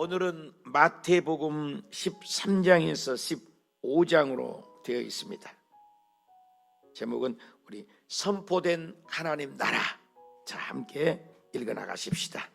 오늘은 마태복음 13장에서 15장으로 되어 있습니다. 제목은 우리 선포된 하나님 나라. 자, 함께 읽어 나가십시다.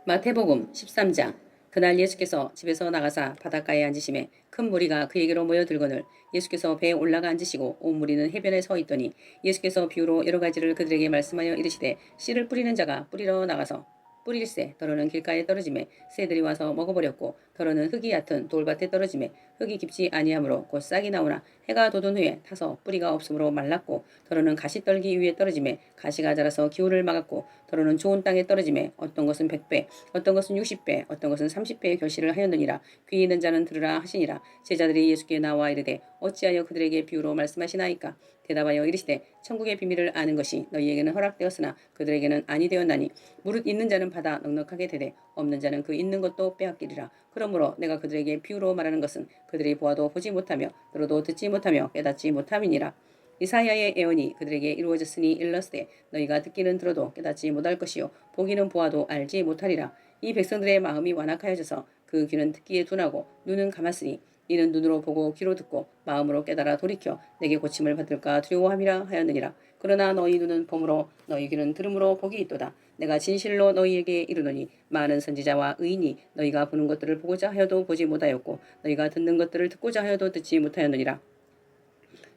마태복음 13장. 그날 예수께서 집에서 나가사 바닷가에 앉으심에 큰 무리가 그에게로 모여들거늘 예수께서 배에 올라가 앉으시고 온 무리는 해변에 서 있더니 예수께서 비유로 여러 가지를 그들에게 말씀하여 이르시되 씨를 뿌리는 자가 뿌리러 나가서 뿌릴새 더러는 길가에 떨어지매 새들이 와서 먹어버렸고 더러는 흙이 얕은 돌밭에 떨어지매 흙이 깊지 아니하므로 곧 싹이 나오나 해가 돋은 후에 타서 뿌리가 없으므로 말랐고 더러는 가시떨기 위에 떨어지매 가시가 자라서 기후를 막았고 더러는 좋은 땅에 떨어지매 어떤 것은 100배 어떤 것은 60배 어떤 것은 30배의 결실을 하였느니라. 귀 있는 자는 들으라 하시니라. 제자들이 예수께 나와 이르되 어찌하여 그들에게 비유로 말씀하시나이까. 대답하여 이르시되 천국의 비밀을 아는 것이 너희에게는 허락되었으나 그들에게는 아니 되었나니 무릇 있는 자는 받아 넉넉하게 되되 없는 자는 그 있는 것도 빼앗기리라. 그러므로 내가 그들에게 비유로 말하는 것은 그들이 보아도 보지 못하며 들어도 듣지 못하며 깨닫지 못함이니라. 이사야의 예언이 그들에게 이루어졌으니 일렀으되 너희가 듣기는 들어도 깨닫지 못할 것이요 보기는 보아도 알지 못하리라. 이 백성들의 마음이 완악하여져서 그 귀는 듣기에 둔하고 눈은 감았으니 이는 눈으로 보고 귀로 듣고 마음으로 깨달아 돌이켜 내게 고침을 받을까 두려워함이라 하였느니라. 그러나 너희 눈은 봄으로 너희 귀는 들음으로 복이 있도다. 내가 진실로 너희에게 이르노니 많은 선지자와 의인이 너희가 보는 것들을 보고자 하여도 보지 못하였고 너희가 듣는 것들을 듣고자 하여도 듣지 못하였느니라.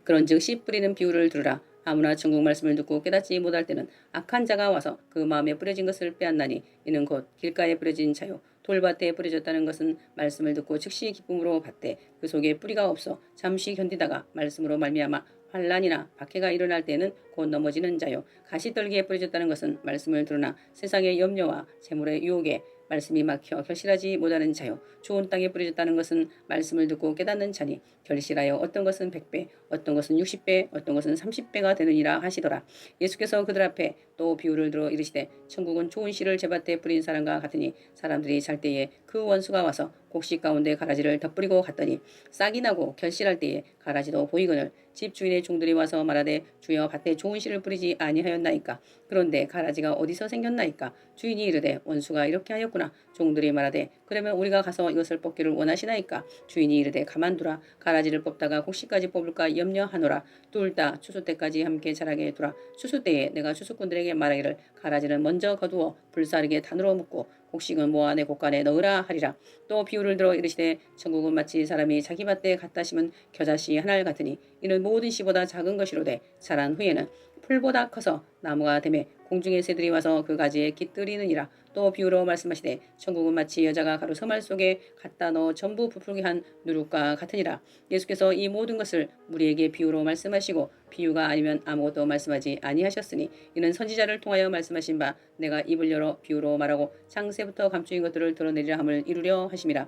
그런즉 씨 뿌리는 비유를 들으라. 아무나 천국 말씀을 듣고 깨닫지 못할 때는 악한 자가 와서 그 마음에 뿌려진 것을 빼앗나니 이는 곧 길가에 뿌려진 자요 돌밭에 뿌려졌다는 것은 말씀을 듣고 즉시 기쁨으로 받되 그 속에 뿌리가 없어 잠시 견디다가 말씀으로 말미암아 환난이나 박해가 일어날 때는 곧 넘어지는 자요 가시떨기에 뿌려졌다는 것은 말씀을 들으나 세상의 염려와 재물의 유혹에 말씀이 막혀 결실하지 못하는 자요 좋은 땅에 뿌려졌다는 것은 말씀을 듣고 깨닫는 자니 결실하여 어떤 것은 100배 어떤 것은 60배 어떤 것은 30배가 되느니라 하시더라. 예수께서 그들 앞에 또 비유를 들어 이르시되 천국은 좋은 씨를 제밭에 뿌린 사람과 같으니 사람들이 잘 때에 그 원수가 와서 곡식 가운데 가라지를 덧뿌리고 갔더니 싹이 나고 결실할 때에 가라지도 보이거늘 집 주인의 종들이 와서 말하되 주여 밭에 좋은 씨를 뿌리지 아니하였나이까. 그런데 가라지가 어디서 생겼나이까. 주인이 이르되 원수가 이렇게 하였구나. 종들이 말하되 그러면 우리가 가서 이것을 뽑기를 원하시나이까. 주인이 이르되 가만두라. 가라지를 뽑다가 곡식까지 뽑을까 염려하노라. 둘 다 추수 때까지 함께 자라게 두라. 추수 때에 내가 추수꾼들에게 말하기를 가라지는 먼저 거두어 불사르게 단으로 묶고 곡식은 모아 내 곡간에 넣으라 하리라. 또 비유를 들어 이르시되 천국은 마치 사람이 자기 밭에 갖다 심은 겨자씨 하나를 같으니 이는 모든 씨보다 작은 것이로되 자란 후에는 풀보다 커서 나무가 되매 공중의 새들이 와서 그 가지에 깃들이느니라. 또 비유로 말씀하시되 천국은 마치 여자가 가루 서말 속에 갖다 넣어 전부 부풀게 한 누룩과 같으니라. 예수께서 이 모든 것을 무리에게 비유로 말씀하시고 비유가 아니면 아무것도 말씀하지 아니하셨으니 이는 선지자를 통하여 말씀하신 바 내가 입을 열어 비유로 말하고 창세부터 감추인 것들을 드러내리라 함을 이루려 하심이라.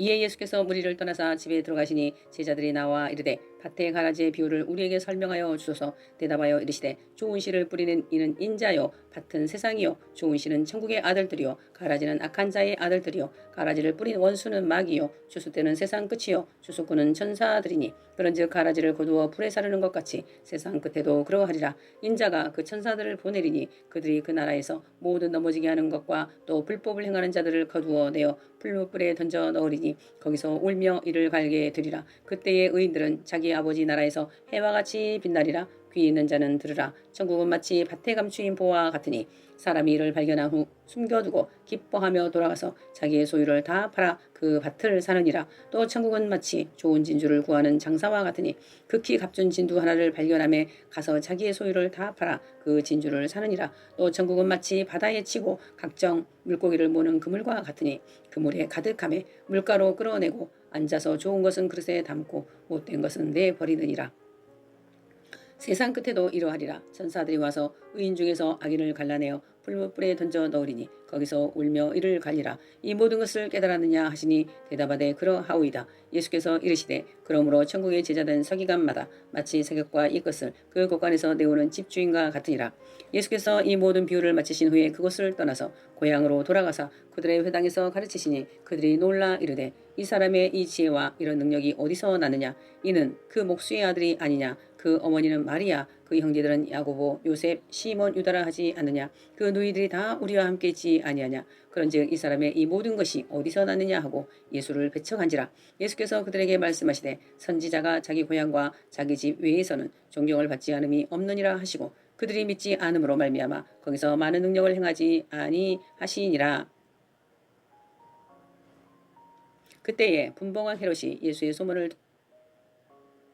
이에 예수께서 무리를 떠나사 집에 들어가시니 제자들이 나와 이르되 밭의 가라지의 비유를 우리에게 설명하여 주소서. 대답하여 이르시되 좋은 씨를 뿌리는 이는 인자요 밭은 세상이요 좋은 씨는 천국의 아들들이요 가라지는 악한 자의 아들들이요 가라지를 뿌린 원수는 마귀요 추수 때는 세상 끝이요 추수꾼은 천사들이니 그런즉 가라지를 거두어 불에 사르는 것 같이 세상 끝에도 그러하리라. 인자가 그 천사들을 보내리니 그들이 그 나라에서 모든 넘어지게 하는 것과 또 불법을 행하는 자들을 거두어 내어 풀무불에 던져 넣으리니 거기서 울며 이를 갈게 되리라. 그때의 의인들은 자기 아버지 나라에서 해와 같이 빛나리라. 귀 있는 자는 들으라. 천국은 마치 밭에 감추인 보와 같으니 사람이 이를 발견한 후 숨겨두고 기뻐하며 돌아가서 자기의 소유를 다 팔아 그 밭을 사느니라. 또 천국은 마치 좋은 진주를 구하는 장사와 같으니 극히 값진 진두 하나를 발견함에 가서 자기의 소유를 다 팔아 그 진주를 사느니라. 또 천국은 마치 바다에 치고 각종 물고기를 모는 그물과 같으니 그물에 가득함에 물가로 끌어내고 앉아서 좋은 것은 그릇에 담고 못된 것은 내버리느니라. 세상 끝에도 이러하리라. 천사들이 와서 의인 중에서 악인을 갈라내어 풀무불에 던져 넣으리니 거기서 울며 이를 갈리라. 이 모든 것을 깨달았느냐 하시니 대답하되 그러하오이다. 예수께서 이르시되 그러므로 천국에 제자된 서기관마다 마치 사격과 이것을 그 곳간에서 내오는 집주인과 같으니라. 예수께서 이 모든 비유를 마치신 후에 그곳을 떠나서 고향으로 돌아가사 그들의 회당에서 가르치시니 그들이 놀라 이르되 이 사람의 이 지혜와 이런 능력이 어디서 나느냐. 이는 그 목수의 아들이 아니냐. 그 어머니는 마리아, 그 형제들은 야고보, 요셉, 시몬, 유다라 하지 않느냐? 그 누이들이 다 우리와 함께 있지 아니하냐? 그런즉 이 사람의 이 모든 것이 어디서 났느냐 하고 예수를 배척한지라. 예수께서 그들에게 말씀하시되 선지자가 자기 고향과 자기 집 외에서는 존경을 받지 않음이 없느니라 하시고 그들이 믿지 않음으로 말미암아 거기서 많은 능력을 행하지 아니하시니라. 그때에 분봉왕 헤롯이 예수의 소문을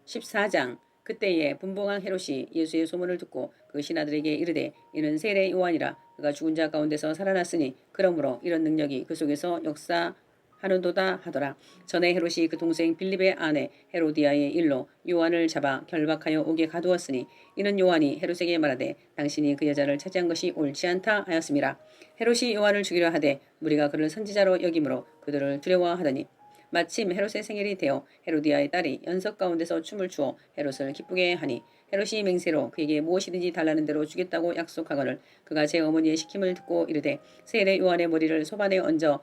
14장 그때에 분봉왕 헤롯이 예수의 소문을 듣고 그 신하들에게 이르되 이는 세례 요한이라 그가 죽은 자 가운데서 살아났으니 그러므로 이런 능력이 그 속에서 역사하는도다 하더라. 전에 헤롯이 그 동생 빌립의 아내 헤로디아의 일로 요한을 잡아 결박하여 옥에 가두었으니 이는 요한이 헤롯에게 말하되 당신이 그 여자를 차지한 것이 옳지 않다 하였음이라. 헤롯이 요한을 죽이려 하되 무리가 그를 선지자로 여김으로 그들을 두려워하더니 마침 헤롯의 생일이 되어 헤로디아의 딸이 연석 가운데서 춤을 추어 헤롯을 기쁘게 하니 헤롯이 맹세로 그에게 무엇이든지 달라는 대로 주겠다고 약속하거늘 그가 제 어머니의 시킴을 듣고 이르되 세례 요한의 머리를 소반에 얹어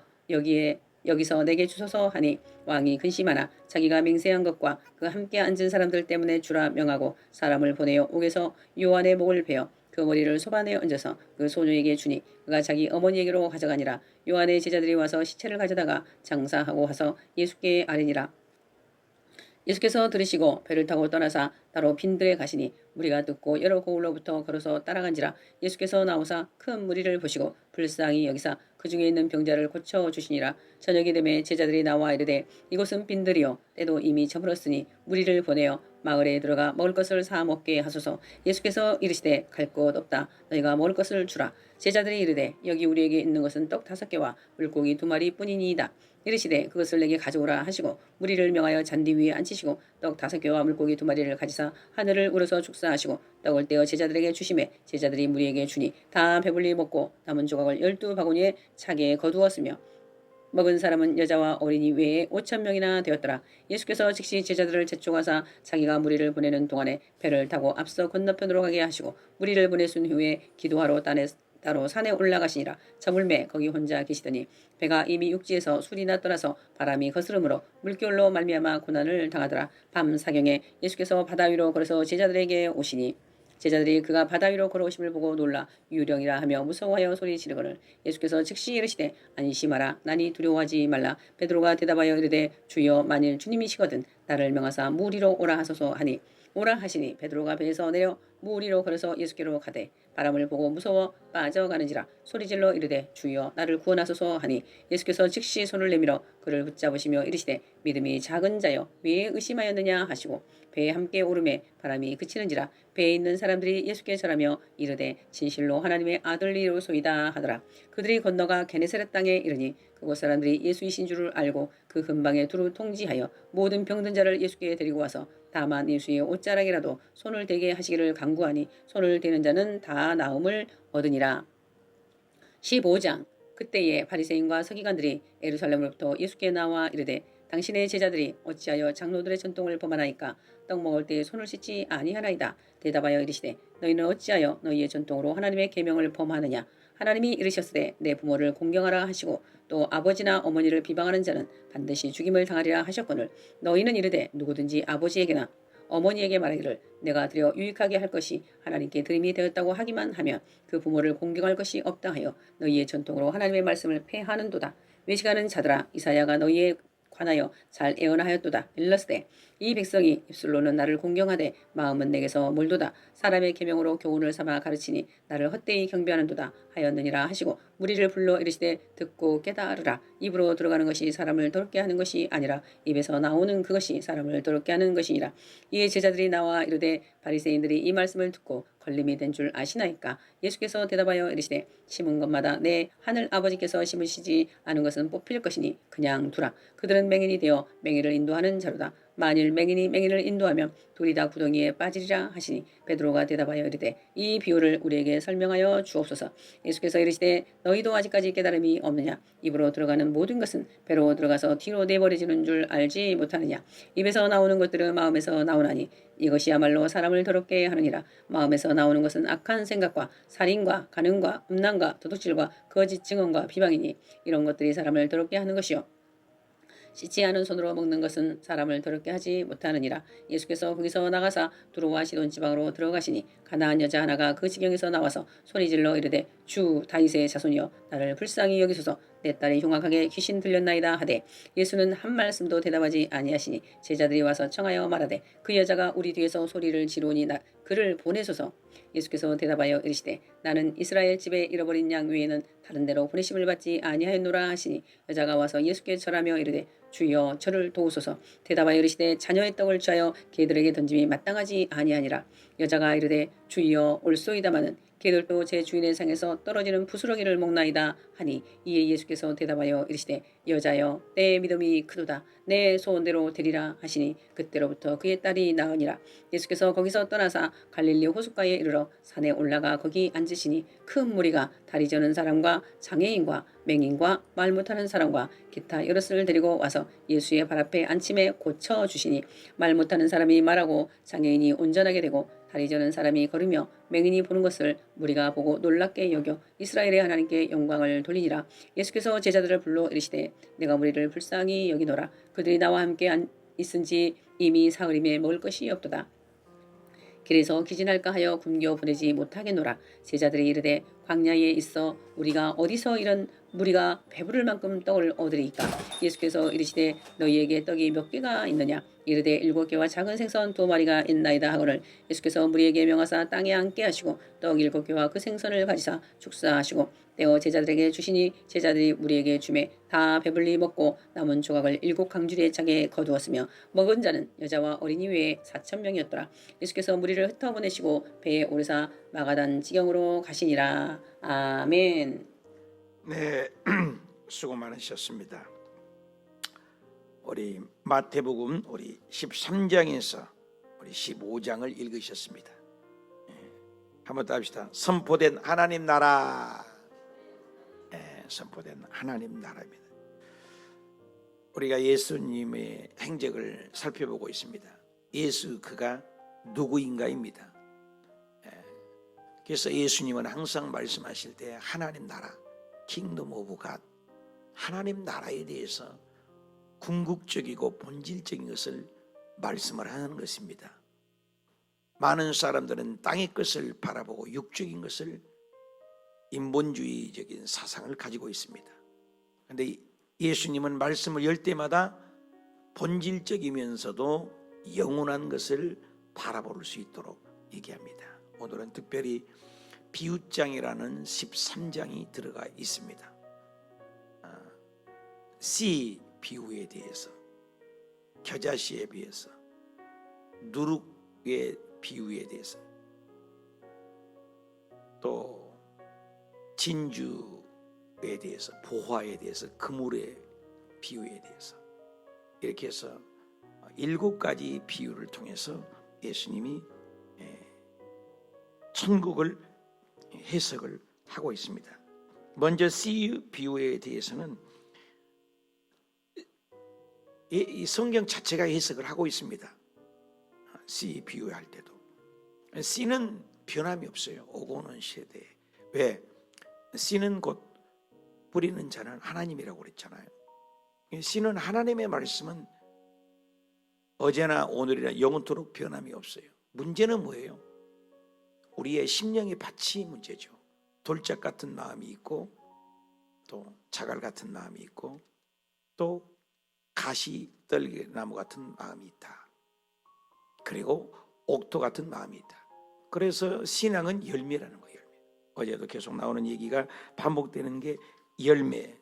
여기서 내게 주소서 하니 왕이 근심하나 자기가 맹세한 것과 그 함께 앉은 사람들 때문에 주라 명하고 사람을 보내어 옥에서 요한의 목을 베어 그 머리를 소반에 얹어서 그 소녀에게 주니 그가 자기 어머니에게로 가져가니라. 요한의 제자들이 와서 시체를 가져다가 장사하고 와서 예수께 아뢰니라. 예수께서 들으시고 배를 타고 떠나사 따로 빈들에 가시니 무리가 듣고 여러 고을로부터 걸어서 따라간지라. 예수께서 나오사 큰 무리를 보시고 불쌍히 여기사 그 중에 있는 병자를 고쳐 주시니라. 저녁이 되매 제자들이 나와 이르되 이곳은 빈들이요 때도 이미 저물었으니 무리를 보내어 마을에 들어가 먹을 것을 사 먹게 하소서. 예수께서 이르시되 갈 곳 없다. 너희가 먹을 것을 주라. 제자들이 이르되 여기 우리에게 있는 것은 떡 5개와 물고기 2마리 뿐이니이다. 이르시되 그것을 내게 가져오라 하시고 무리를 명하여 잔디 위에 앉히시고 떡 5개와 물고기 2마리를 가지사 하늘을 우러서 축사하시고 떡을 떼어 제자들에게 주시매 제자들이 무리에게 주니 다 배불리 먹고 남은 조각을 12바구니에 차게 거두었으며 먹은 사람은 여자와 어린이 외에 5,000명이나 되었더라. 예수께서 즉시 제자들을 재촉하사 자기가 무리를 보내는 동안에 배를 타고 앞서 건너편으로 가게 하시고 무리를 보내신 후에 기도하러 따로 산에 올라가시니라. 저물매 거기 혼자 계시더니 배가 이미 육지에서 술이나 떠나서 바람이 거스름으로 물결로 말미암아 고난을 당하더라. 밤 사경에 예수께서 바다 위로 걸어서 제자들에게 오시니 제자들이 그가 바다 위로 걸어오심을 보고 놀라 유령이라 하며 무서워하여 소리 지르거늘 예수께서 즉시 이르시되 안심하라 나니 두려워하지 말라. 베드로가 대답하여 이르되 주여 만일 주님이시거든 나를 명하사 물 위로 오라 하소서 하니 오라 하시니 베드로가 배에서 내려 물 위로 걸어서 예수께로 가되 바람을 보고 무서워 빠져가는지라 소리질러 이르되 주여 나를 구원하소서 하니 예수께서 즉시 손을 내밀어 그를 붙잡으시며 이르시되 믿음이 작은 자여 왜 의심하였느냐 하시고 배에 함께 오르매 바람이 그치는지라 배에 있는 사람들이 예수께 절하며 이르되 진실로 하나님의 아들이로소이다 하더라. 그들이 건너가 게네사렛 땅에 이르니 그곳 사람들이 예수이신 줄을 알고 그 근방에 두루 통지하여 모든 병든 자를 예수께 데리고 와서 다만 예수의 옷자락이라도 손을 대게 하시기를 간구하니 손을 대는 자는 다 나음을 얻으니라. 15장 그때에 바리새인과 서기관들이 예루살렘으로부터 예수께 나와 이르되 당신의 제자들이 어찌하여 장로들의 전통을 범하나이까 떡 먹을 때 손을 씻지 아니하나이다. 대답하여 이르시되 너희는 어찌하여 너희의 전통으로 하나님의 계명을 범하느냐. 하나님이 이르셨으되 내 부모를 공경하라 하시고 또 아버지나 어머니를 비방하는 자는 반드시 죽임을 당하리라 하셨거늘 너희는 이르되 누구든지 아버지에게나 어머니에게 말하기를 내가 드려 유익하게 할 것이 하나님께 드림이 되었다고 하기만 하면 그 부모를 공경할 것이 없다 하여 너희의 전통으로 하나님의 말씀을 폐하는도다. 외식하는 자들아 이사야가 너희에 관하여 잘 예언하였도다. 일러스되 이 백성이 입술로는 나를 공경하되 마음은 내게서 멀도다. 사람의 계명으로 교훈을 삼아 가르치니 나를 헛되이 경배하는도다 하였느니라 하시고 무리를 불러 이르시되 듣고 깨달으라. 입으로 들어가는 것이 사람을 더럽게 하는 것이 아니라 입에서 나오는 그것이 사람을 더럽게 하는 것이니라. 이에 제자들이 나와 이르되 바리새인들이 이 말씀을 듣고 걸림이 된 줄 아시나이까. 예수께서 대답하여 이르시되 심은 것마다 내 하늘 아버지께서 심으시지 않은 것은 뽑힐 것이니 그냥 두라. 그들은 맹인이 되어 맹인을 인도하는 자로다. 만일 맹인이 맹인을 인도하면 둘이 다 구덩이에 빠지리라 하시니 베드로가 대답하여 이르되 이 비유를 우리에게 설명하여 주옵소서. 예수께서 이르시되 너희도 아직까지 깨달음이 없느냐. 입으로 들어가는 모든 것은 배로 들어가서 뒤로 내버려지는 줄 알지 못하느냐. 입에서 나오는 것들은 마음에서 나오나니 이것이야말로 사람을 더럽게 하느니라. 마음에서 나오는 것은 악한 생각과 살인과 간음과 음란과 도둑질과 거짓 증언과 비방이니 이런 것들이 사람을 더럽게 하는 것이요 씻지 않은 손으로 먹는 것은 사람을 더럽게 하지 못하느니라. 예수께서 거기서 나가사 두로와 시돈 지방으로 들어가시니 가나안 여자 하나가 그 지경에서 나와서 소리질러 이르되 주 다윗의 자손이여 나를 불쌍히 여기소서 내 딸이 흉악하게 귀신 들렸나이다 하되 예수는 한 말씀도 대답하지 아니하시니 제자들이 와서 청하여 말하되 그 여자가 우리 뒤에서 소리를 지르오니 그를 보내소서. 예수께서 대답하여 이르시되 나는 이스라엘 집에 잃어버린 양 외에는 다른 데로 보내심을 받지 아니하였노라 하시니 여자가 와서 예수께 절하며 이르되 주여 저를 도우소서. 대답하여 이르시되 자녀의 떡을 취하여 개들에게 던짐이 마땅하지 아니하니라. 여자가 이르되 주여 올소이다마는 개들도 제 주인의 상에서 떨어지는 부스러기를 먹나이다 하니 이에 예수께서 대답하여 이르시되 여자여 내 믿음이 크도다 내 소원대로 되리라 하시니 그때로부터 그의 딸이 나으니라. 예수께서 거기서 떠나사 갈릴리 호숫가에 이르러 산에 올라가 거기 앉으시니 큰 무리가 다리 저는 사람과 장애인과 맹인과 말 못하는 사람과 기타 여럿을 데리고 와서 예수의 발 앞에 앉힘에 고쳐주시니 말 못하는 사람이 말하고 장애인이 온전하게 되고 다리 저는 사람이 걸으며 맹인이 보는 것을 무리가 보고 놀랍게 여겨 이스라엘의 하나님께 영광을 돌리니라. 예수께서 제자들을 불러 이르시되 내가 무리를 불쌍히 여기노라. 그들이 나와 함께 있은지 이미 사흘임에 먹을 것이 없도다. 길에서 기진할까 하여 굶겨 보내지 못하겠노라. 제자들이 이르되 광야에 있어 우리가 어디서 이런 무리가 배부를 만큼 떡을 얻으리이까. 예수께서 이르시되 너희에게 떡이 몇 개가 있느냐. 이르되 7개와 작은 생선 2마리가 있나이다 하거늘 예수께서 무리에게 명하사 땅에 앉게 하시고 떡 7개와 그 생선을 가지사 축사하시고 떼어 제자들에게 주시니 제자들이 무리에게 주매 다 배불리 먹고 남은 조각을 7강주리에 차게 거두었으며 먹은 자는 여자와 어린이 외에 4,000명이었더라. 예수께서 무리를 흩어보내시고 배에 오르사 마가단 지경으로 가시니라. 아멘. 네, 수고 많으셨습니다. 우리 마태복음 우리 13장에서 우리 15장을 읽으셨습니다. 한번 더 합시다. 선포된 하나님 나라. 선포된 하나님 나라입니다. 우리가 예수님의 행적을 살펴보고 있습니다. 예수 그가 누구인가입니다. 그래서 예수님은 항상 말씀하실 때 하나님 나라, 킹덤 오브 갓, 하나님 나라에 대해서 궁극적이고 본질적인 것을 말씀을 하는 것입니다. 많은 사람들은 땅의 것을 바라보고 육적인 것을 인본주의적인 사상을 가지고 있습니다. 그런데 예수님은 말씀을 열 때마다 본질적이면서도 영원한 것을 바라볼 수 있도록 얘기합니다. 오늘은 특별히 비유장이라는 13장이 들어가 있습니다. 씨 비유에 대해서, 겨자씨에 비해서, 누룩의 비유에 대해서, 또 진주에 대해서, 보화에 대해서, 그물의 비유에 대해서 이렇게 해서 7가지 비유를 통해서 예수님이 천국을 해석을 하고 있습니다. 먼저 씨 비유에 대해서는 이 성경 자체가 해석을 하고 있습니다. 씨 비유할 때도 씨는 변함이 없어요. 오고 오는 시대에. 왜? 씨는 곧 뿌리는 자는 하나님이라고 그랬잖아요. 씨는 하나님의 말씀은 어제나 오늘이나 영원토록 변함이 없어요. 문제는 뭐예요? 우리의 심령의 밭이 문제죠. 돌짝 같은 마음이 있고 또 자갈 같은 마음이 있고 또 가시떨기나무 같은 마음이 있다. 그리고 옥토 같은 마음이 있다. 그래서 신앙은 열매라는 거예요. 열매. 어제도 계속 나오는 얘기가 반복되는 게 열매.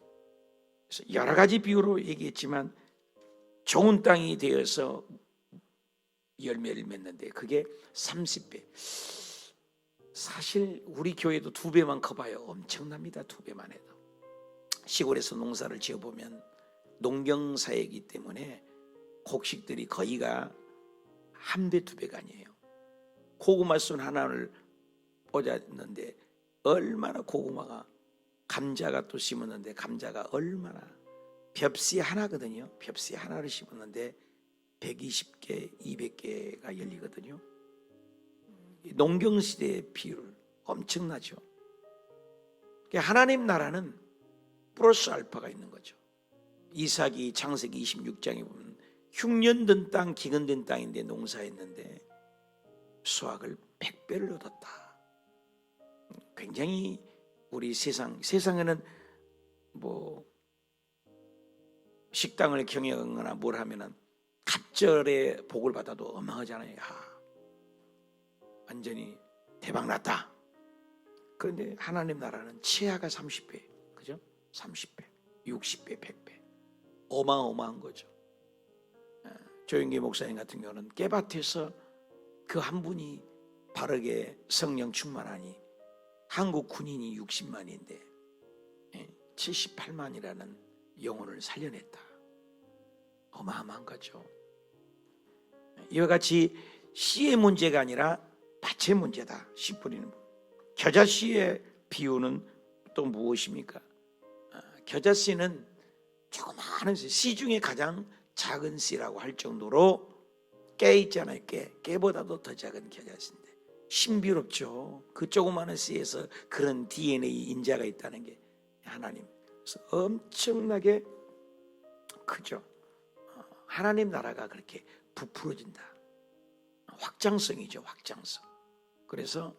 그래서 여러 가지 비유로 얘기했지만 좋은 땅이 되어서 열매를 맺는데 그게 30배. 사실 우리 교회도 2배만 커봐요. 엄청납니다. 2배만 해도. 시골에서 농사를 지어보면 농경사회이기 때문에 곡식들이 거의가 1배, 2배가 아니에요. 고구마 순 하나를 꽂았는데 얼마나 고구마가, 감자가 또 심었는데 감자가 얼마나, 벽씨 하나거든요. 벽씨 하나를 심었는데 120개, 200개가 열리거든요. 농경시대의 비율 엄청나죠. 하나님 나라는 플러스 알파가 있는 거죠. 이삭이 창세기 26장에 보면 흉년된 땅, 기근된 땅인데 농사했는데 수확을 100배를 얻었다. 굉장히 우리 세상에는 뭐 식당을 경영하거나 뭘 하면은 갑절에 복을 받아도 어마어마하잖아요. 완전히 대박 났다. 그런데 하나님 나라는 치아가 30배, 그죠? 30배, 60배, 100배, 어마어마한 거죠. 조영기 목사님 같은 경우는 깨밭에서 그 한 분이 바르게 성령 충만하니 한국 군인이 60만인데 78만이라는 영혼을 살려냈다. 어마어마한 거죠. 이와 같이 씨의 문제가 아니라 밭의 문제다. 씨 뿌리는 겨자씨의 비유는 또 무엇입니까? 겨자씨는 조그마한 씨 중에 가장 작은 씨라고 할 정도로 깨 있잖아요. 깨보다도 더 작은 겨자씨인데 신비롭죠. 그 조그마한 씨에서 그런 DNA 인자가 있다는 게 하나님. 그래서 엄청나게 크죠. 하나님 나라가 그렇게 부풀어진다. 확장성이죠. 확장성. 그래서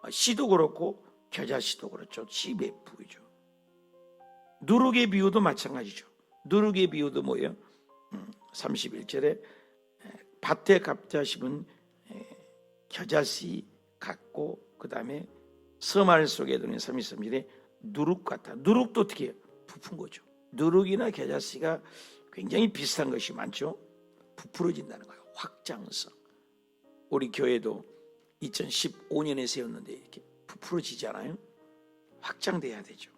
씨도 그렇고 겨자씨도 그렇죠. 씨의 부위죠. 누룩의 비유도 마찬가지죠. 누룩의 비유도 뭐예요? 31절에 밭에 갑자 심은 겨자씨 같고 그 다음에 서말 속에 드는 33절에 누룩 같다. 누룩도 어떻게 해요? 부푼 거죠. 누룩이나 겨자씨가 굉장히 비슷한 것이 많죠. 부풀어진다는 거예요. 확장성. 우리 교회도 2015년에 세웠는데 이렇게 부풀어지지 않아요? 확장돼야 되죠.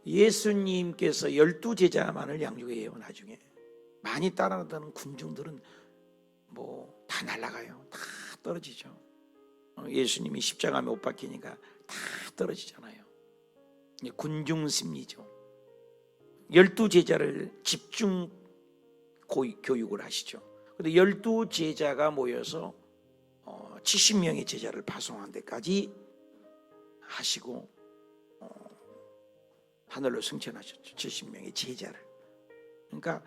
예수님께서 12제자만을 양육해요. 나중에 많이 따라다니는 군중들은 뭐 다 날아가요. 다 떨어지죠. 예수님이 십자가에 못 박히니까 다 떨어지잖아요. 군중 심리죠. 12제자를 집중 교육을 하시죠. 근데 12제자가 모여서 70명의 제자를 파송한 데까지 하시고 하늘로 승천하셨죠. 70명의 제자를. 그러니까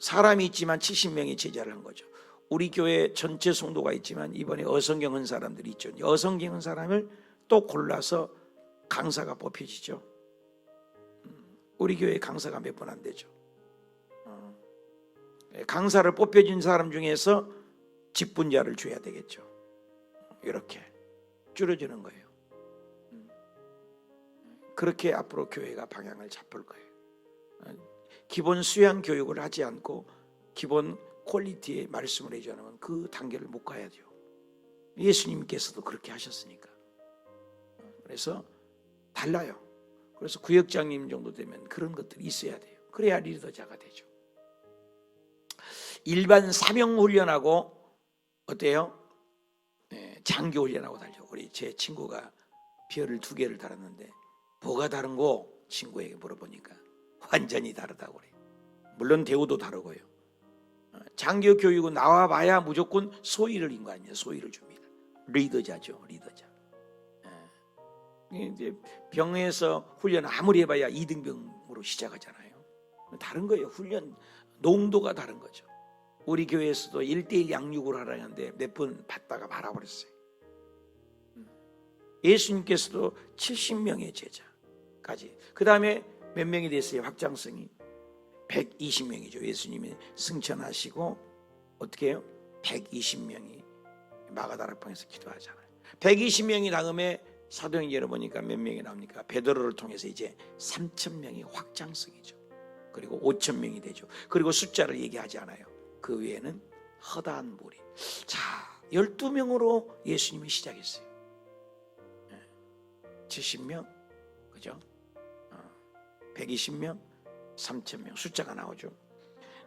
사람이 있지만 70명의 제자를 한 거죠. 우리 교회 전체 성도가 있지만 이번에 어성경 한 사람들이 있죠. 어성경 한 사람을 또 골라서 강사가 뽑혀지죠. 우리 교회 강사가 몇 번 안 되죠. 강사를 뽑혀진 사람 중에서 직분자를 줘야 되겠죠. 이렇게 줄여주는 거예요. 그렇게 앞으로 교회가 방향을 잡을 거예요. 기본 수양 교육을 하지 않고 기본 퀄리티의 말씀을 해주지 않으면 그 단계를 못 가야죠. 예수님께서도 그렇게 하셨으니까. 그래서 달라요. 그래서 구역장님 정도 되면 그런 것들이 있어야 돼요. 그래야 리더자가 되죠. 일반 사명 훈련하고 어때요? 장교 훈련하고 달죠. 우리 제 친구가 별을 2개를 달았는데 뭐가 다른고 친구에게 물어보니까 완전히 다르다고 그래요. 물론 대우도 다르고요. 장교 교육은 나와봐야 무조건 소위를 인간이에요. 소위를 줍니다. 리더자죠. 리더자. 이제 병에서 훈련 아무리 해봐야 2등병으로 시작하잖아요. 다른 거예요. 훈련 농도가 다른 거죠. 우리 교회에서도 1:1 양육을 하라는데 몇 번 받다가 말아버렸어요. 예수님께서도 70명의 제자까지. 그 다음에 몇 명이 됐어요? 확장성이 120명이죠. 예수님이 승천하시고 어떻게 해요? 120명이 마가다락방에서 기도하잖아요. 120명이 다음에 사도행전에 보니까 몇 명이 나옵니까? 베드로를 통해서 이제 3,000명이 확장성이죠. 그리고 5,000명이 되죠. 그리고 숫자를 얘기하지 않아요. 그 외에는 허다한 무리. 자, 12명으로 예수님이 시작했어요. 70명, 그죠? 120명, 3,000명 숫자가 나오죠.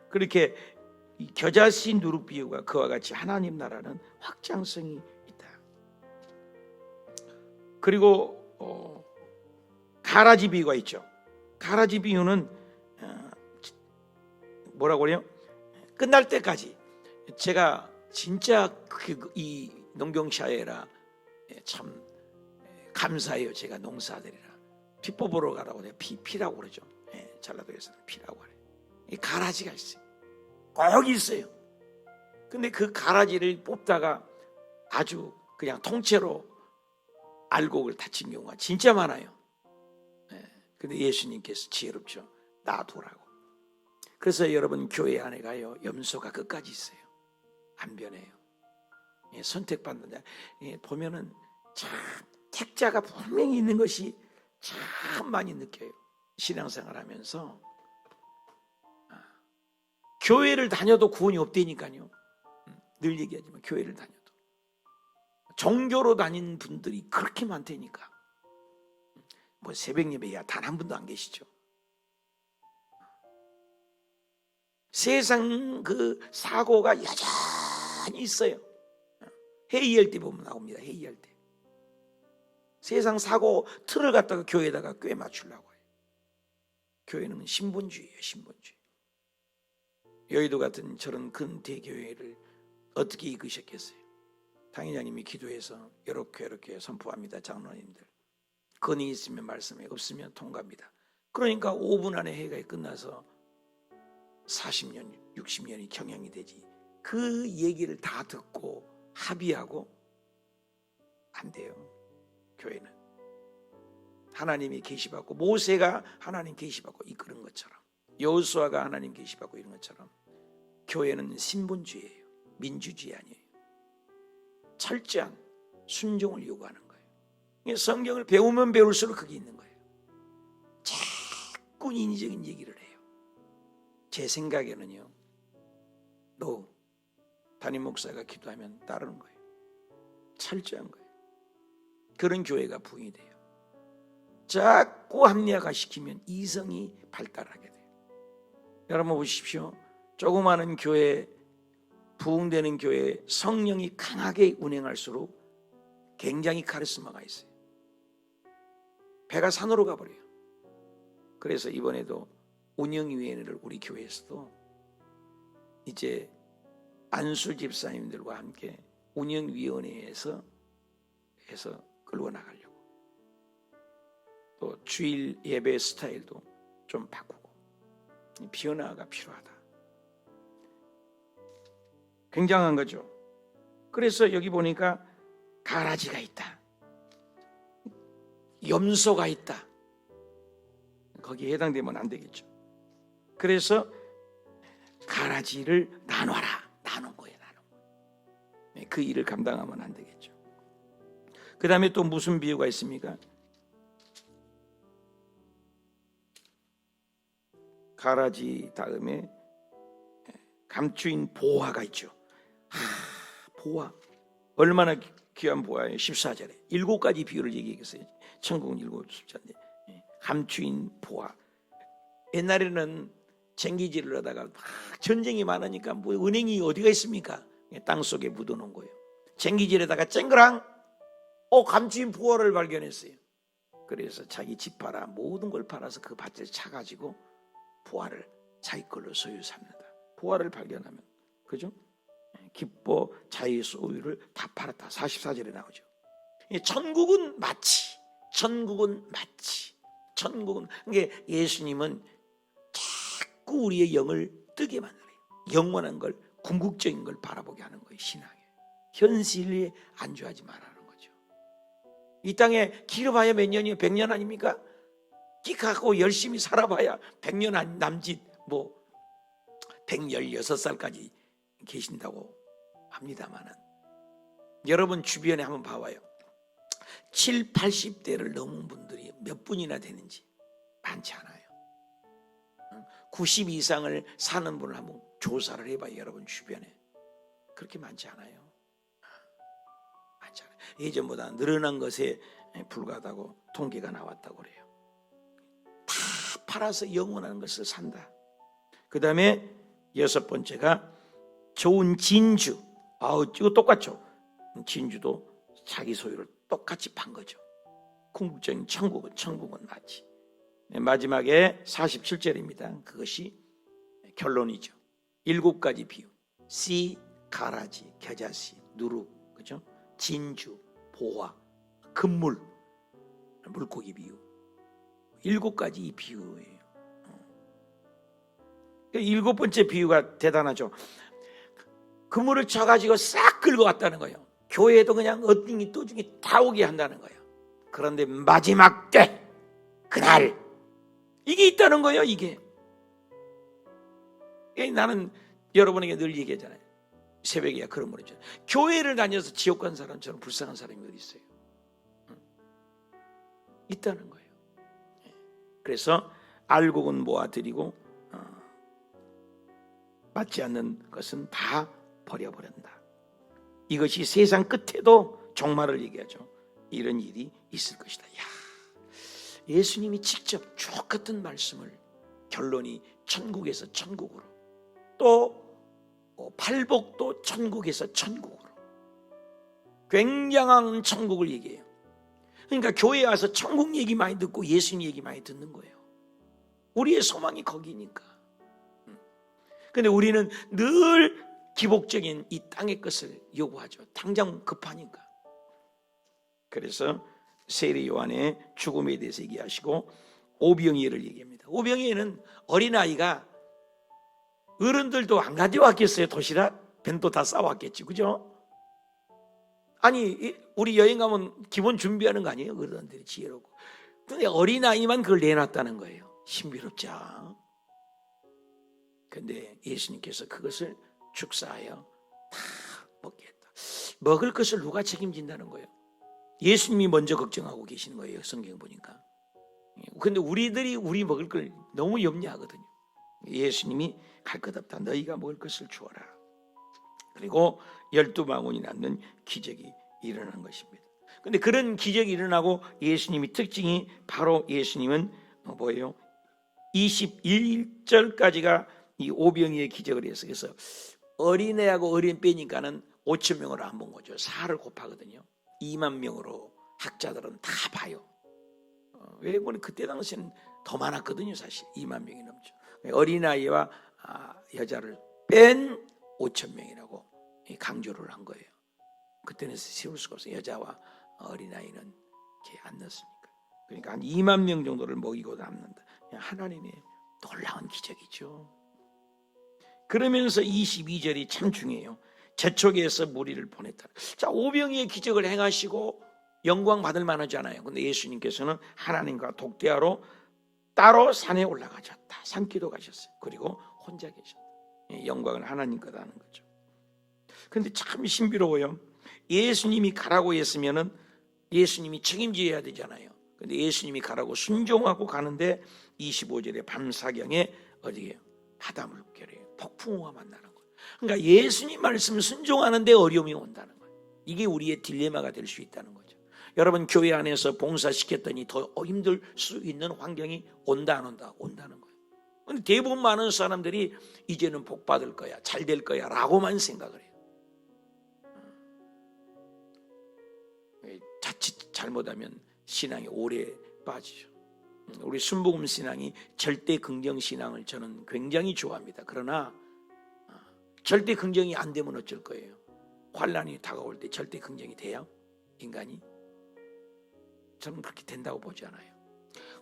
그렇게 이 겨자씨 누룩 비유가 그와 같이 하나님 나라는 확장성이 있다. 그리고 가라지 비유가 있죠. 가라지 비유는 뭐라고 그래요? 끝날 때까지. 제가 진짜 이 농경사회라 참 감사해요. 제가 농사들이라 피 뽑으러 가라고 내가 피라고 그러죠. 전라도에서는 피라고 하네. 이 가라지가 있어요. 꼭 있어요. 근데 그 가라지를 뽑다가 아주 그냥 통째로 알곡을 다친 경우가 진짜 많아요. 근데 예수님께서 지혜롭죠. 놔두라고. 그래서 여러분 교회 안에 가요. 염소가 끝까지 있어요. 안 변해요. 선택받는 자 보면은 참 택자가 분명히 있는 것이 참 많이 느껴요. 신앙생활 하면서 교회를 다녀도 구원이 없다니까요. 늘 얘기하지만 교회를 다녀도 종교로 다닌 분들이 그렇게 많다니까. 뭐 새벽 예배야 단 한 분도 안 계시죠. 세상 그 사고가 여전히 있어요. 회의할 때 보면 나옵니다. 회의할 때 세상 사고 틀을 갖다가 교회에다가 꽤 맞추려고 해요. 교회는 신본주의예요. 신본주의. 여의도 같은 저런 근대교회를 어떻게 이끄셨겠어요? 당회장님이 기도해서 이렇게 선포합니다. 장로님들 건의 있으면 말씀해, 없으면 통과합니다. 그러니까 5분 안에 회의가 끝나서 40년 60년이 경영이 되지. 그 얘기를 다 듣고 합의하고 안 돼요. 교회는 하나님이 계시받고 모세가 하나님 계시받고 이끄는 것처럼, 여호수아가 하나님 계시받고 이런 것처럼 교회는 신본주의예요. 민주주의 아니에요. 철저한 순종을 요구하는 거예요. 성경을 배우면 배울수록 그게 있는 거예요. 자꾸 인위적인 얘기를 해요. 제 생각에는요, 너 담임 목사가 기도하면 따르는 거예요. 철저한 거예요. 그런 교회가 부흥이 돼요. 자꾸 합리화시키면 이성이 발달하게 돼요. 여러분 보십시오. 조그마한 교회, 부흥되는 교회 성령이 강하게 운행할수록 굉장히 카리스마가 있어요. 배가 산으로 가버려요. 그래서 이번에도 운영위원회를 우리 교회에서도 이제 안수 집사님들과 함께 운영위원회에서 해서 끌고 나가려고, 또 주일 예배 스타일도 좀 바꾸고 변화가 필요하다. 굉장한 거죠. 그래서 여기 보니까 가라지가 있다, 염소가 있다. 거기에 해당되면 안 되겠죠. 그래서 가라지를 나눠라. 나눈 거예요. 그 일을 감당하면 안 되겠죠. 그 다음에 또 무슨 비유가 있습니까? 가라지 다음에 감추인 보화가 있죠. 보화. 얼마나 귀한 보화예요. 14절에 7가지 비유를 얘기했어요. 천국은 7숫자인데 감추인 보화. 옛날에는 쟁기질을 하다가 막 전쟁이 많으니까 뭐 은행이 어디가 있습니까? 땅 속에 묻어놓은 거예요. 쟁기질에다가 쨍그랑 감추인 보화를 발견했어요. 그래서 자기 집 팔아 모든 걸 팔아서 그 밭을 차가지고 보화를 자기 걸로 소유 삼는다. 보화를 발견하면, 그죠? 기뻐 자기 소유를 다 팔았다. 44절에 나오죠. 천국은 마치, 이게 예수님은 자꾸 우리의 영을 뜨게 만들어요. 영원한 걸, 궁극적인 걸 바라보게 하는 거예요. 신앙에 현실에 안주하지 말라는 거죠. 이 땅에 길어봐야 몇 년이요? 100년 아닙니까? 기가하고 열심히 살아봐야 100년 남짓, 뭐 116살까지 계신다고 합니다만은, 여러분 주변에 한번 봐봐요. 7, 80대를 넘은 분들이 몇 분이나 되는지 많지 않아요. 90 이상을 사는 분을 한번 조사를 해봐요. 여러분 주변에 그렇게 많지 않아요. 많지 않아요. 예전보다 늘어난 것에 불과하다고 통계가 나왔다고 그래요. 다 팔아서 영원한 것을 산다. 그 다음에 6번째가 좋은 진주. 이거 똑같죠. 진주도 자기 소유를 똑같이 판 거죠. 궁극적인 천국은 마치. 마지막에 47절입니다. 그것이 결론이죠. 7가지 비유. 씨, 가라지, 겨자씨, 누룩, 그죠? 진주, 보화, 금물, 물고기 비유. 7가지 이 비유예요. 7번째 비유가 대단하죠. 그물을 쳐가지고 싹 끌고 왔다는 거예요. 교회도 그냥 어중이 또중이 다 오게 한다는 거예요. 그런데 마지막 때 그날 이게 있다는 거예요. 이게 나는 여러분에게 늘 얘기하잖아요. 새벽이야 그런 말이죠. 교회를 다녀서 지옥 간 사람처럼 불쌍한 사람이 어디 있어요? 있다는 거예요. 그래서 알곡은 모아드리고 맞지 않는 것은 다 버려버린다. 이것이 세상 끝에도 종말을 얘기하죠. 이런 일이 있을 것이다. 야, 예수님이 직접 주옥 같은 말씀을, 결론이 천국에서 천국으로, 또 팔복도 천국에서 천국으로, 굉장한 천국을 얘기해요. 그러니까 교회에 와서 천국 얘기 많이 듣고 예수님 얘기 많이 듣는 거예요. 우리의 소망이 거기니까. 근데 우리는 늘 기복적인 이 땅의 것을 요구하죠. 당장 급하니까. 그래서 세례 요한의 죽음에 대해서 얘기하시고 오병이어를 얘기합니다. 오병이어는 어린아이가, 어른들도 안 가져왔겠어요. 도시락 벤도 다 싸왔겠지, 그죠? 아니 우리 여행 가면 기본 준비하는 거 아니에요? 어른들이 지혜롭고. 근데 어린아이만 그걸 내놨다는 거예요. 신비롭죠. 근데 예수님께서 그것을 축사하여 다 먹게 했다. 먹을 것을 누가 책임진다는 거예요? 예수님이 먼저 걱정하고 계시는 거예요. 성경 보니까. 근데 우리들이 우리 먹을 걸 너무 염려하거든요. 예수님이 갈 것 없다. 너희가 먹을 것을 주어라. 그리고 12망원이 낳는 기적이 일어난 것입니다. 근데 그런 기적이 일어나고 예수님이 특징이 바로 예수님은 뭐예요? 21절까지가 이 오병이의 기적을 해서, 그래서 어린애하고 어린 빼니까는 5천 명으로 안 본 거죠. 4를 곱하거든요. 2만 명으로 학자들은 다 봐요. 왜냐면 그때 당시에는 더 많았거든요. 사실 2만 명이 넘죠. 어린아이와 여자를 뺀 5천 명이라고 강조를 한 거예요. 그때는 세울 수가 없어요. 여자와 어린아이는 이렇게 안 넣었으니까. 그러니까 한 2만 명 정도를 먹이고 남는다. 하나님의 놀라운 기적이죠. 그러면서 22절이 참 중요해요. 재촉에서 무리를 보냈다. 자, 오병이의 기적을 행하시고 영광 받을 만하잖아요. 근데 예수님께서는 하나님과 독대하러 따로 산에 올라가셨다. 산기도 가셨어요. 그리고 혼자 계셨다. 영광은 하나님 거다 하는 거죠. 근데 참 신비로워요. 예수님이 가라고 했으면은 예수님이 책임져야 되잖아요. 근데 예수님이 가라고 순종하고 가는데 25절에 밤사경에 어디에요? 바다 물결에 폭풍우가 만나는 거예요. 그러니까 예수님 말씀 순종하는데 어려움이 온다는 거예요. 이게 우리의 딜레마가 될 수 있다는 거죠. 여러분, 교회 안에서 봉사시켰더니 더 힘들 수 있는 환경이 온다 안 온다? 온다는 거예요. 근데 대부분 많은 사람들이 이제는 복 받을 거야, 잘 될 거야 라고만 생각을 해요. 자칫 잘못하면 신앙이 오래 빠지죠. 우리 순복음 신앙이 절대 긍정 신앙을 저는 굉장히 좋아합니다. 그러나 절대 긍정이 안 되면 어쩔 거예요? 환난이 다가올 때 절대 긍정이 돼요? 인간이? 저는 그렇게 된다고 보지 않아요.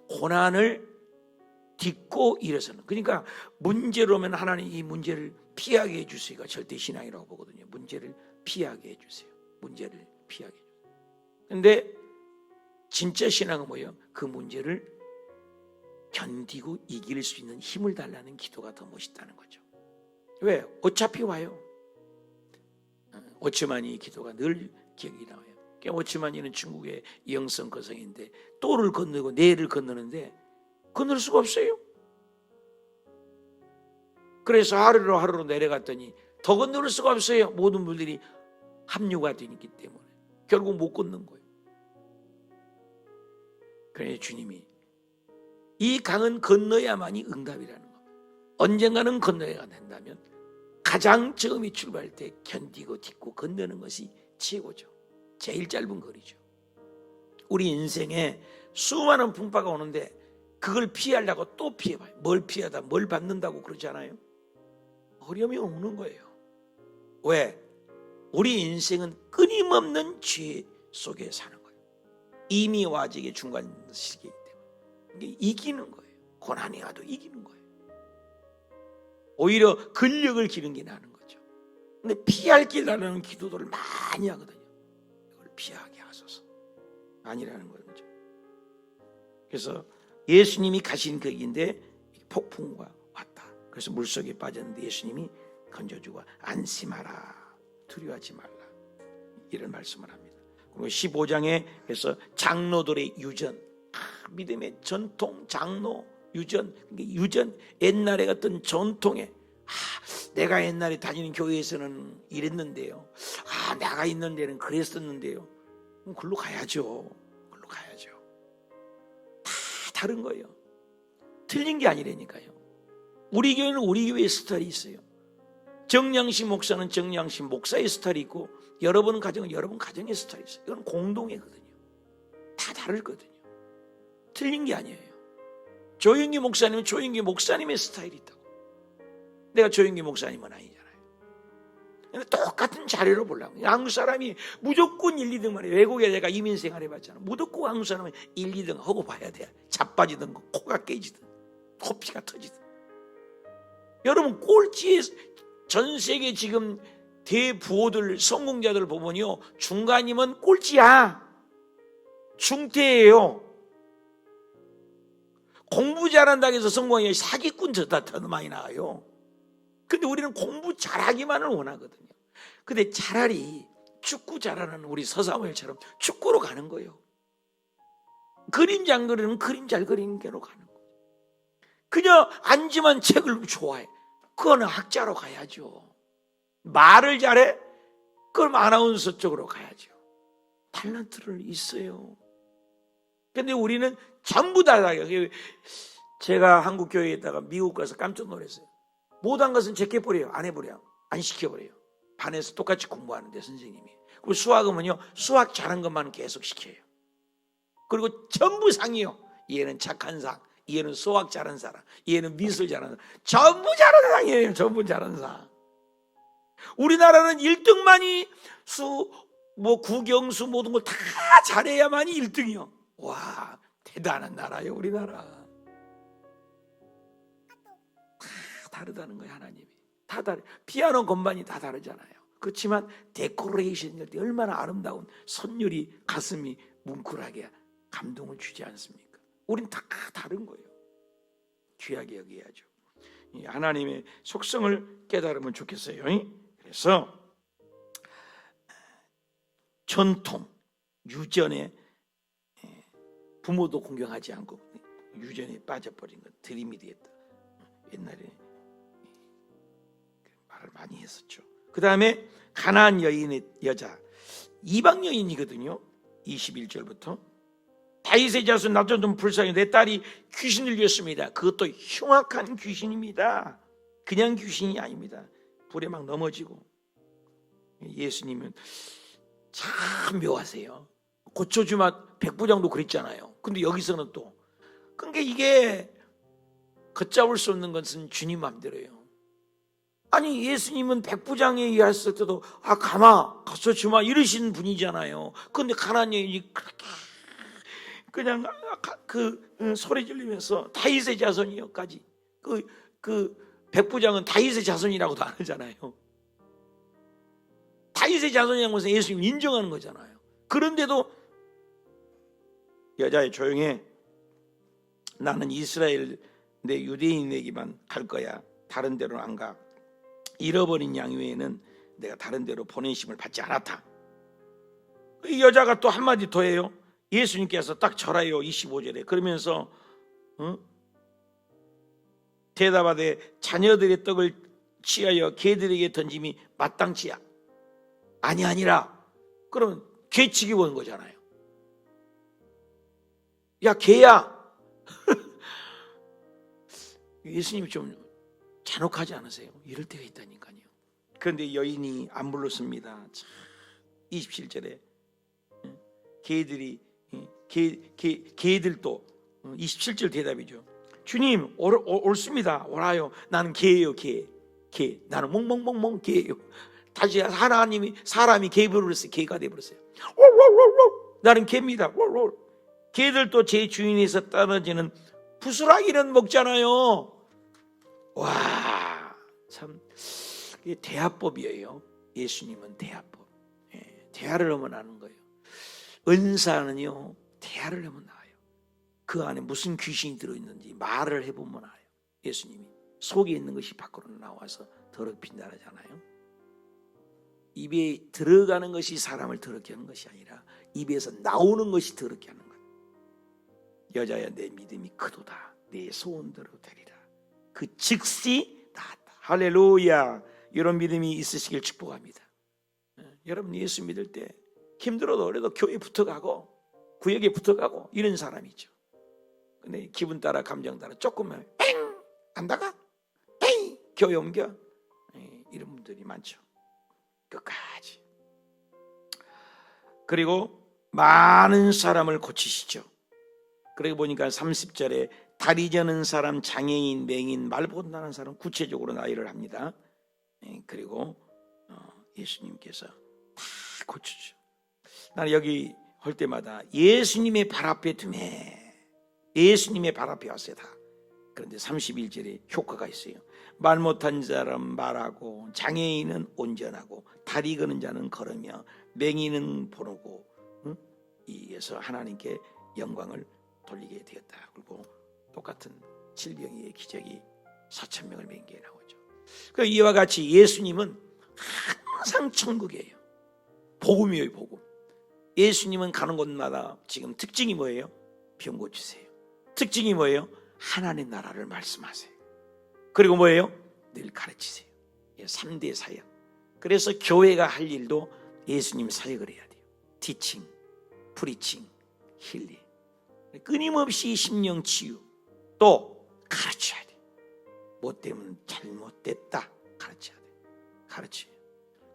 고난을 딛고 일어서는, 그러니까 문제로 오면 하나님 이 문제를 피하게 해주세요가 절대 신앙이라고 보거든요. 문제를 피하게 해주세요. 문제를 피하게 해주세요. 근데 진짜 신앙은 뭐예요? 그 문제를 견디고 이길 수 있는 힘을 달라는 기도가 더 멋있다는 거죠. 왜? 어차피 와요. 오츠마니 기도가 늘 기억이 나와요. 오츠마니는 중국의 영성 거성인데 또를 건너고 내를 건너는데 건널 수가 없어요. 그래서 하루로 내려갔더니 더 건널 수가 없어요. 모든 물들이 합류가 되기 때문에 결국 못 건넌 거예요. 그래서 주님이 이 강은 건너야만이 응답이라는 거. 언젠가는 건너야 된다면 가장 처음에 출발할 때 견디고 딛고 건너는 것이 최고죠. 제일 짧은 거리죠. 우리 인생에 수많은 풍파가 오는데 그걸 피하려고 또 피해봐요. 뭘 피하다 뭘 받는다고 그러잖아요. 어려움이 오는 거예요. 왜? 우리 인생은 끊임없는 죄 속에 사는 거예요. 이미 와직의 중간 시기이기 때문에 이게 이기는 거예요. 고난이 와도 이기는 거예요. 오히려 근력을 기른 게 나는 거죠. 근데 피할 길 달라는 기도들을 많이 하거든요. 이걸 피하게 하소서. 아니라는 거죠. 그래서 예수님이 가신 그 길인데 폭풍우가 왔다. 그래서 물속에 빠졌는데 예수님이 건져주고 안심하라, 두려워하지 말라, 이런 말씀을 합니다. 그리고 15장에 그래서 장로들의 유전, 믿음의 전통, 장로 유전, 유전, 옛날에 어떤 전통에 내가 옛날에 다니는 교회에서는 이랬는데요, 내가 있는 데는 그랬었는데요, 글로 가야죠. 글로 가야죠. 다 다른 거예요. 틀린 게 아니라니까요. 우리 교회는 우리 교회의 스타일이 있어요. 정량식 목사는 정량식 목사의 스타일이 있고, 여러분 가정은 여러분 가정의 스타일이 있어요. 이건 공동이거든요. 다 다르거든요. 틀린 게 아니에요. 조영기 목사님은 조영기 목사님의 스타일이 있다고. 내가 조영기 목사님은 아니잖아요. 근데 똑같은 자료로 보려고. 한국 사람이 무조건 1, 2등만 해요. 외국에 내가 이민 생활 해봤잖아. 무조건 한국 사람은 1, 2등 하고 봐야 돼. 자빠지든 코가 깨지든 코피가 터지든. 여러분, 꼴찌에 전 세계 지금 대부호들, 성공자들 보면요, 중간이면 꼴찌야. 중퇴예요. 공부 잘한다고 해서 성공이 사기꾼 더 많이 나와요. 근데 우리는 공부 잘하기만을 원하거든요. 근데 차라리 축구 잘하는 우리 서사무엘처럼 축구로 가는 거예요. 그림 잘 그리는 그림 잘 그리는 게로 가는 거예요. 그냥 앉으면 책을 좋아해. 그거는 학자로 가야죠. 말을 잘해? 그럼 아나운서 쪽으로 가야죠. 탤런트를 있어요. 근데 우리는 전부 다 제가 한국 교회에 있다가 미국 가서 깜짝 놀랐어요. 못한 것은 제껴버려요. 안 해버려요. 안 시켜버려요. 반에서 똑같이 공부하는데 선생님이. 그리고 수학은요, 수학 잘한 것만 계속 시켜요. 그리고 전부 상이요. 얘는 착한 상, 얘는 수학 잘하는 사람, 얘는 미술 잘하는 사람. 전부 잘하는 상이에요. 전부 잘하는 상. 우리나라는 1등만이 국영수 모든 걸 다 잘해야만이 1등이요. 와, 대단한 나라예요, 우리나라. 다 다르다는 거예요, 하나님이. 다 다르. 피아노 건반이 다 다르잖아요. 그렇지만 데코레이션일 때 얼마나 아름다운 선율이 가슴이 뭉클하게 감동을 주지 않습니까? 우린 다 다른 거예요. 귀하게 여겨야죠. 하나님의 속성을 깨달으면 좋겠어요. 그래서 전통, 유전에 부모도 공경하지 않고 유전에 빠져버린 건 드림이 되었다. 옛날에 말을 많이 했었죠. 그 다음에 가나안 여인의 여자, 이방 여인이거든요. 21절부터 다윗의 자손 나도 좀 불쌍해, 내 딸이 귀신을 들렸습니다. 그것도 흉악한 귀신입니다. 그냥 귀신이 아닙니다. 불에 막 넘어지고. 예수님은 참 묘하세요. 고초주마 백부장도 그랬잖아요. 근데 여기서는 또, 그러니까 이게 걷잡을 수 없는 것은 주님 마음대로예요. 아니, 예수님은 백부장에 의했을 때도 가마 고초주마 이러신 분이잖아요. 근데 가나안 여인이 그렇게 그냥 소리 지르면서 다윗의 자손이요까지, 그 백부장은 다윗의 자손이라고도 안 하잖아요. 다윗의 자손이라는 것은 예수님 인정하는 거잖아요. 그런데도 여자애 조용해. 나는 이스라엘 내 유대인에게만 갈 거야. 다른 데로는 안 가. 잃어버린 양 외에는 내가 다른 데로 보내심을 받지 않았다. 이 여자가 또 한마디 더 해요. 예수님께서 딱 절하요. 25절에. 그러면서 대답하되 자녀들의 떡을 취하여 개들에게 던짐이 마땅치 아니라. 그러면 개치기 보는 거잖아요. 야, 개야. 예수님이 좀 잔혹하지 않으세요? 이럴 때가 있다니까요. 그런데 여인이 안 불렀습니다. 27절에 개들도 27절 대답이죠. 주님, 옳습니다. 오라요. 나는 개예요, 개. 나는 멍멍멍멍 개예요. 다시 사람이 개 부르랬어요. 개가 돼버렸어요. 나는 개입니다. 개들도 제 주인에서 떨어지는 부스라기는 먹잖아요. 와, 참 이게 대화법이에요. 예수님은 대화법. 대화를 하면 아는 거예요. 은사는요, 대화를 하면 나와요. 그 안에 무슨 귀신이 들어있는지 말을 해보면 알아요. 예수님이 속에 있는 것이 밖으로 나와서 더럽힌다 하잖아요. 입에 들어가는 것이 사람을 더럽게 하는 것이 아니라 입에서 나오는 것이 더럽게 하는 것. 여자야, 내 믿음이 크도다. 내 소원대로 되리라. 그 즉시 나았다. 할렐루야. 이런 믿음이 있으시길 축복합니다. 여러분, 예수 믿을 때 힘들어도 그래도 교회 붙어가고 구역에 붙어가고 이런 사람이죠. 근데 기분 따라 감정 따라 조금만 뺑! 안 나가? 뺑! 교회 옮겨? 이런 분들이 많죠. 끝까지. 그리고 많은 사람을 고치시죠. 그러고 보니까 30절에 다리 저는 사람, 장애인, 맹인, 말 못하는 사람 구체적으로 나열을 합니다. 그리고 예수님께서 다 고치죠. 나는 여기 할 때마다 예수님의 발 앞에 두매, 예수님의 발 앞에 왔어요 다. 그런데 31절에 효과가 있어요. 말 못한 사람 말하고, 장애인은 온전하고, 다리 거는 자는 걸으며, 맹인은 보르고, 이에서 하나님께 영광을 돌리게 되었다. 그리고 똑같은 질병의 기적이 4,000명을 맹게 나오죠. 그 이와 같이 예수님은 항상 천국이에요. 복음이에요, 복음. 예수님은 가는 곳마다 지금 특징이 뭐예요? 병 고치세요. 특징이 뭐예요? 하나님 나라를 말씀하세요. 그리고 뭐예요? 늘 가르치세요. 3대 사역. 그래서 교회가 할 일도 예수님 사역을 해야 돼요. 티칭, 프리칭, 힐링. 끊임없이 심령 치유. 또 가르쳐야 돼요. 뭐 때문에 잘못됐다 가르쳐야 돼요. 가르쳐요.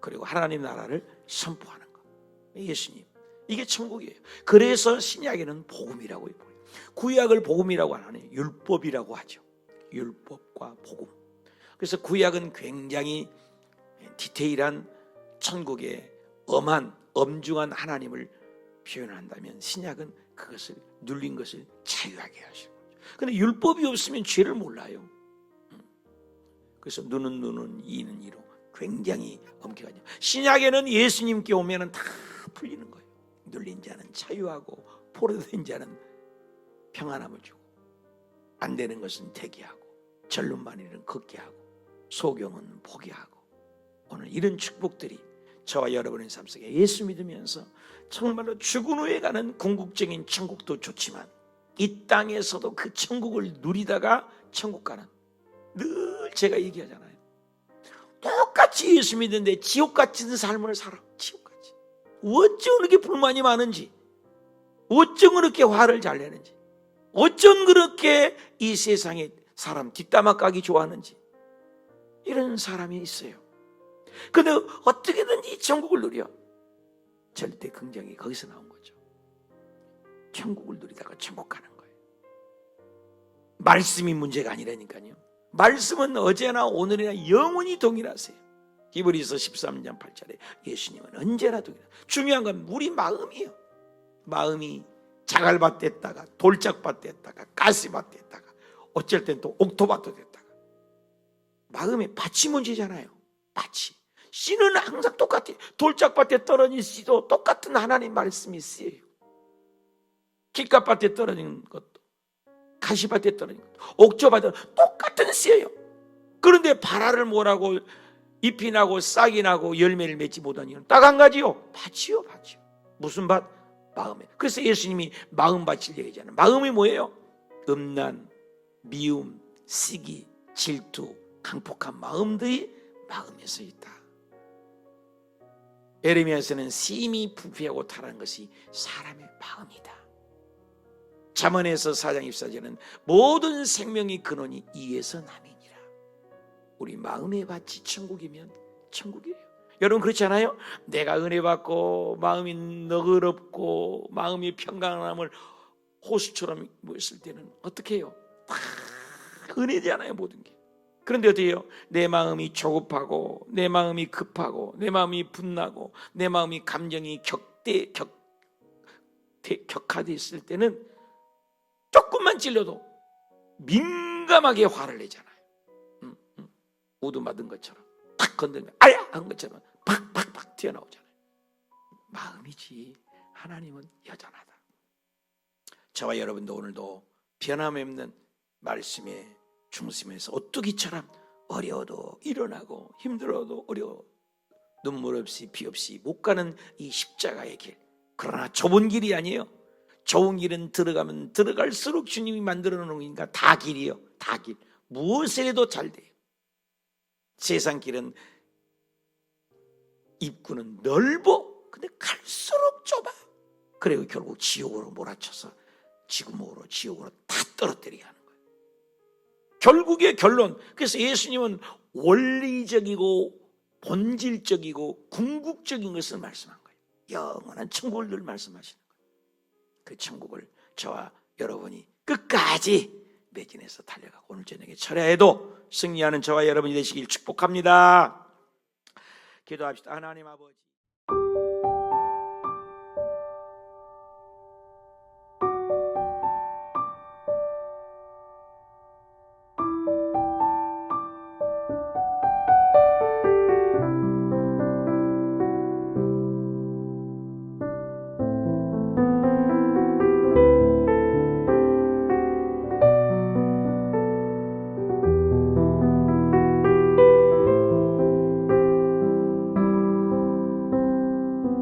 그리고 하나님 나라를 선포하는 거. 예수님. 이게 천국이에요. 그래서 신약에는 복음이라고 해요. 구약을 복음이라고 안 하네요. 율법이라고 하죠. 율법과 복음. 그래서 구약은 굉장히 디테일한 천국의 엄한 엄중한 하나님을 표현한다면 신약은 그것을 눌린 것을 자유하게 하시는 거죠. 그런데 율법이 없으면 죄를 몰라요. 그래서 눈은 이는 이로 굉장히 엄격하죠. 신약에는 예수님께 오면은 다 풀리는 거예요. 눌린 자는 자유하고 포로된 자는 평안함을 주고, 안 되는 것은 대기하고, 절름만 일은 걷게 하고, 소경은 포기 하고. 오늘 이런 축복들이 저와 여러분의 삶 속에 예수 믿으면서 정말로 죽은 후에 가는 궁극적인 천국도 좋지만 이 땅에서도 그 천국을 누리다가 천국 가는, 늘 제가 얘기하잖아요. 똑같이 예수 믿는데 지옥 같은 삶을 살아. 지옥같이. 어쩜 그렇게 불만이 많은지, 어쩜 그렇게 화를 잘 내는지, 어쩜 그렇게 이 세상에 사람 뒷담화 까기 좋아하는지, 이런 사람이 있어요. 근데 어떻게든지 천국을 누려. 절대 긍정이 거기서 나온 거죠. 천국을 누리다가 천국 가는 거예요. 말씀이 문제가 아니라니까요. 말씀은 어제나 오늘이나 영원히 동일하세요. 히브리서 13장 8절에 예수님은 언제나 동일하세요. 중요한 건 우리 마음이에요. 마음이 자갈밭 됐다가 돌짝밭 됐다가 가시밭 됐다가 어쩔 땐 또 옥토밭도 됐다가. 마음의 밭이 문제잖아요. 밭이. 씨는 항상 똑같아요. 돌짝밭에 떨어진 씨도 똑같은 하나님 말씀이 쓰여요. 깃갓밭에 떨어진 것도, 가시밭에 떨어진 것도, 옥조밭에 똑같은 씨예요. 그런데 발화를 못하고 잎이 나고 싹이 나고 열매를 맺지 못한 이유는 딱 한 가지요. 밭이요, 밭이요. 무슨 밭? 마음에. 그래서 예수님이 마음밭을 얘기하잖아요. 마음이 뭐예요? 음란, 미움, 시기, 질투, 강폭한 마음들이 마음에서 있다. 에레미야서는 심히 부패하고 타락한 것이 사람의 마음이다. 잠언에서 4장 24절은 모든 생명의 근원이 이에서 남이니라. 우리 마음의 밭이 천국이면 천국이에요. 여러분 그렇지 않아요? 내가 은혜 받고 마음이 너그럽고 마음이 평강함을 호수처럼 모였을 때는 어떻게 해요? 다 은혜잖아요, 모든 게. 그런데 어떻게 해요? 내 마음이 조급하고 내 마음이 급하고 내 마음이 분나고 내 마음이 감정이 격화되어 때는 조금만 찔러도 민감하게 화를 내잖아요. 우드 맞은 것처럼 탁 건드리면 아야 한 것처럼 팍팍팍 튀어나오잖아요. 마음이지 하나님은 여전하다. 저와 여러분도 오늘도 변함없는 말씀에 중심에서 오뚜기처럼 어려워도 일어나고 힘들어도 어려워 눈물 없이 비 없이 못 가는 이 십자가의 길. 그러나 좁은 길이 아니에요. 좋은 길은 들어가면 들어갈수록 주님이 만들어 놓은 거니까 다 길이에요. 다 길. 무엇을 해도 잘 돼요. 세상 길은 입구는 넓어. 근데 갈수록 좁아. 그리고 결국 지옥으로 몰아쳐서 지옥으로 다 떨어뜨리게 하는 거예요. 결국의 결론. 그래서 예수님은 원리적이고 본질적이고 궁극적인 것을 말씀한 거예요. 영원한 천국을 늘 말씀하시는 거예요. 그 천국을 저와 여러분이 끝까지 매진해서 달려가고 오늘 저녁에 철야에도 승리하는 저와 여러분이 되시길 축복합니다. 기도합시다. 하나님 아버지.